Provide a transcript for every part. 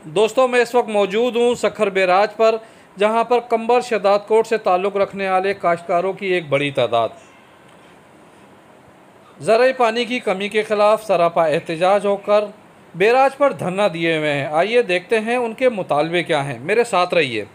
दोस्तों, मैं इस वक्त मौजूद हूँ सखर बैराज पर, जहाँ पर कंबर शहदादकोट से ताल्लुक़ रखने वाले काश्तकारों की एक बड़ी तादाद ज़राई पानी की कमी के ख़िलाफ़ सरापा एहतजाज होकर बैराज पर धरना दिए हुए हैं। आइए देखते हैं उनके मुतालबे क्या हैं। मेरे साथ रहिए।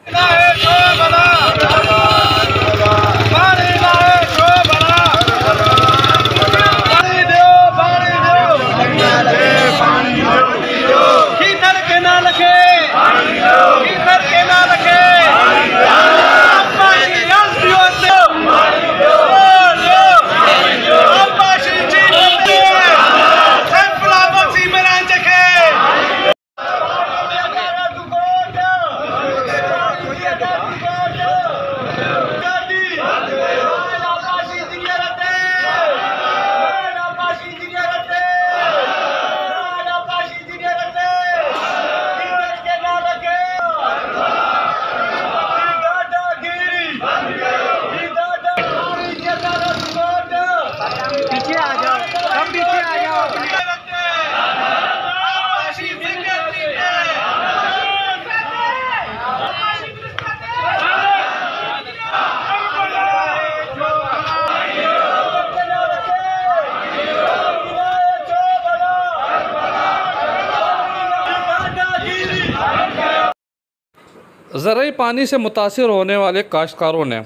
ज़राई पानी से मुतासिर होने वाले काश्तकारों ने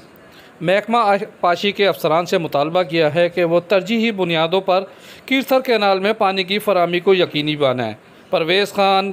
महकमा पाशी के अफसरान से मुतालबा किया है कि वो तरजीही बुनियादों पर कीरथर कैनाल में पानी की फराहमी को यकीनी बनाएं। परवेज़ खान।